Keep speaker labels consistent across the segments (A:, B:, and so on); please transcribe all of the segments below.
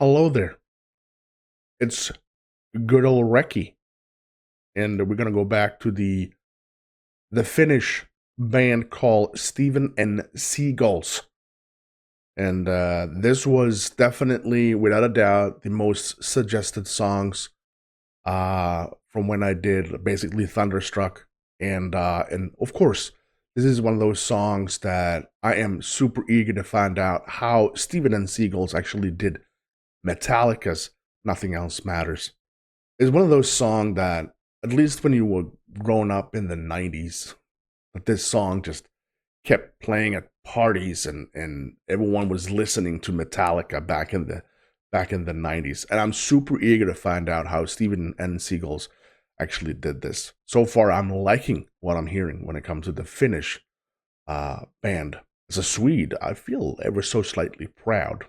A: Hello there. It's good old Recky, and we're gonna go back to the Finnish band called Steven and Seagulls. And this was definitely, without a doubt, the most suggested songs from when I did basically Thunderstruck, and of course, this is one of those songs that I am super eager to find out how Steven and Seagulls actually did Metallica's "Nothing Else Matters." It's one of those songs that, at least when you were growing up in the 90s, that this song just kept playing at parties, and everyone was listening to Metallica back in the 90s. And I'm super eager to find out how Steven and Seagulls actually did this. So far, I'm liking what I'm hearing when it comes to the Finnish band. As a Swede, I feel ever so slightly proud.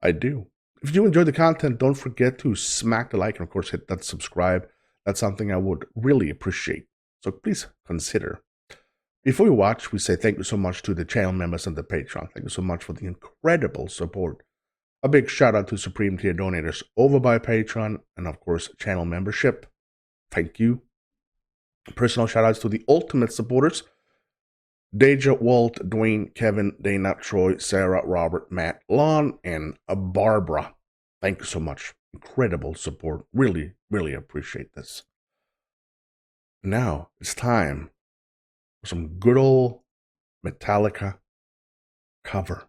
A: I do. If you enjoyed the content, don't forget to smack the like and, of course, hit that subscribe. That's something I would really appreciate. So please consider. Before we watch, we say thank you so much to the channel members and the Patreon. Thank you so much for the incredible support. A big shout out to Supreme Tier donators over by Patreon and, of course, channel membership. Thank you. Personal shout outs to the ultimate supporters: Deja, Walt, Dwayne, Kevin, Dana, Troy, Sarah, Robert, Matt, Lon, and Barbara. Thank you so much. Incredible support. Really, really appreciate this. Now it's time for some good old Metallica cover.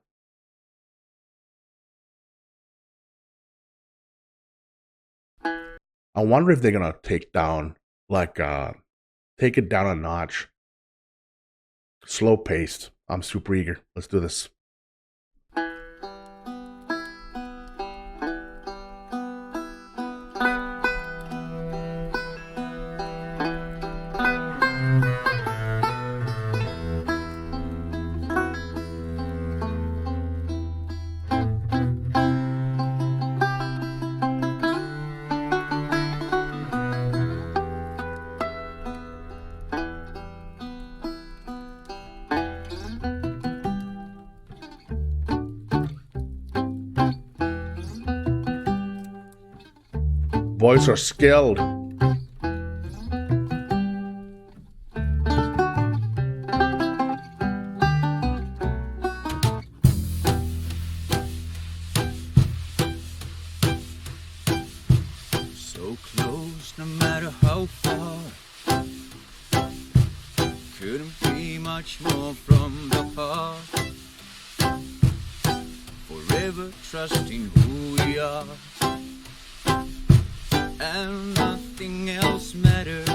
A: I wonder if they're gonna take it down a notch. Slow paced. I'm super eager. Let's do this. Boys are skilled.
B: So close, no matter how far. Couldn't be much more from the heart. Forever trusting who we are. And nothing else matters.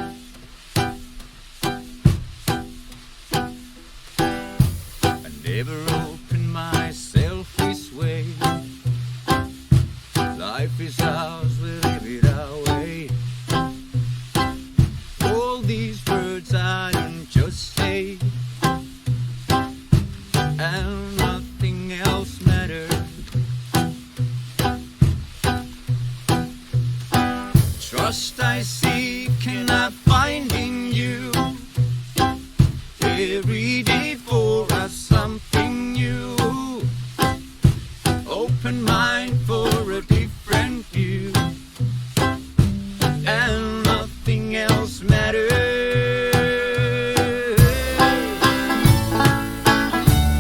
B: I never opened myself this way. Life is ours, we live it our way. All these words I don't just say, and nothing else matters. Trust I seek and I find in you. Every day for us something new. Open mind for a different view. And nothing else matters.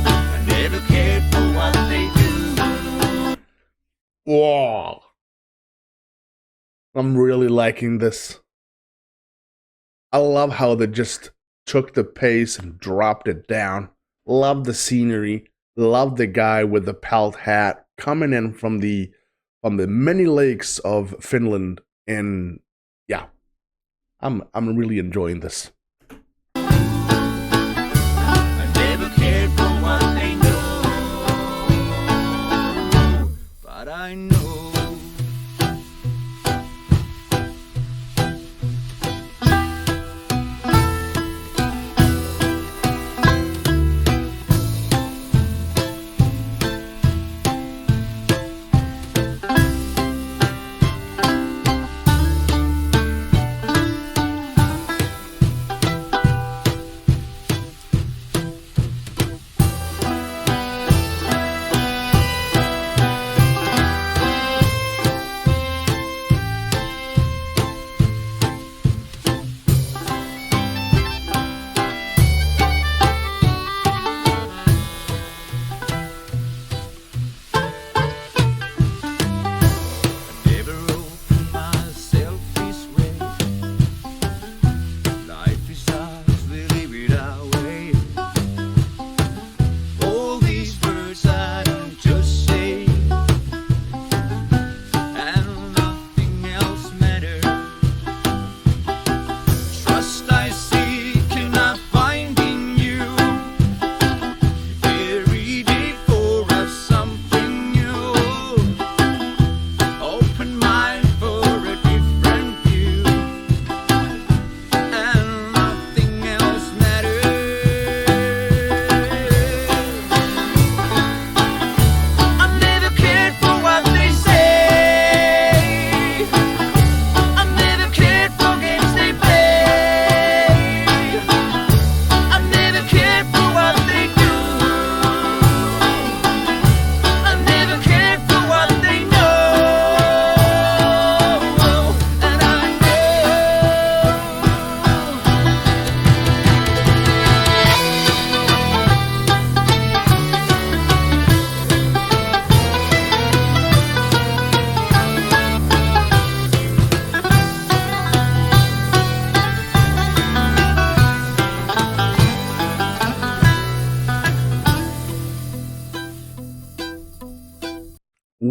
B: I never cared for what they do.
A: Whoa. I'm really liking this. I love how they just took the pace and dropped it down. Love the scenery. Love the guy with the pelt hat coming in from the many lakes of Finland. And yeah, I'm really enjoying this.
B: I never cared for what they know, but I know.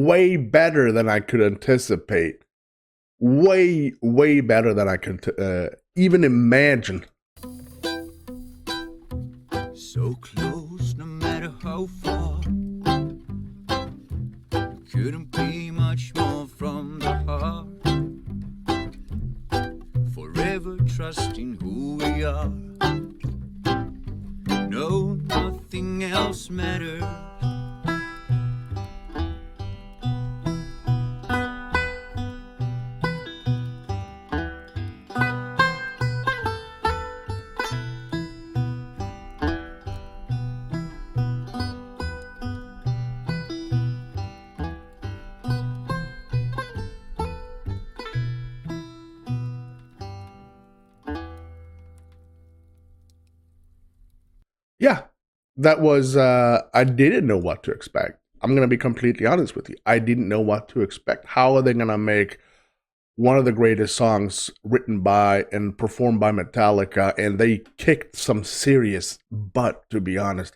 A: way better than I could anticipate. Way, way better than I could even imagine.
B: So close, no matter how far. Couldn't be much more from the heart. Forever trusting who we are. No, nothing else matters.
A: Yeah, that was, I didn't know what to expect. I'm going to be completely honest with you. I didn't know what to expect. How are they going to make one of the greatest songs written by and performed by Metallica? And they kicked some serious butt, to be honest.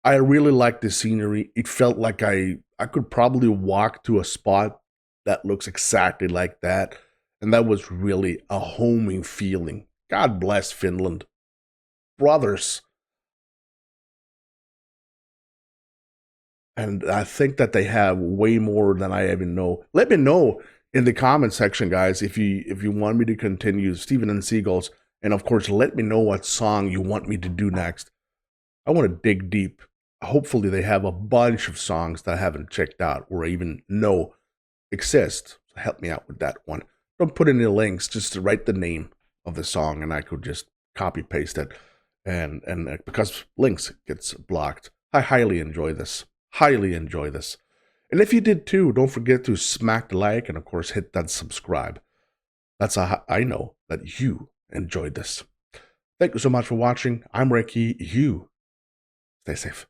A: I really liked the scenery. It felt like I could probably walk to a spot that looks exactly like that. And that was really a homing feeling. God bless Finland. Brothers. And I think that they have way more than I even know. Let me know in the comment section, guys, if you want me to continue Steven and SEAGULLS. And of course, let me know what song you want me to do next. I want to dig deep. Hopefully they have a bunch of songs that I haven't checked out or even know exist. So help me out with that one. Don't put any links, just to write the name of the song and I could just copy paste it. And because links gets blocked. I highly enjoy this. Highly enjoy this. And if you did too, don't forget to smack the like and of course hit that subscribe. That's how I know that you enjoyed this. Thank you so much for watching. I'm Recky. You stay safe.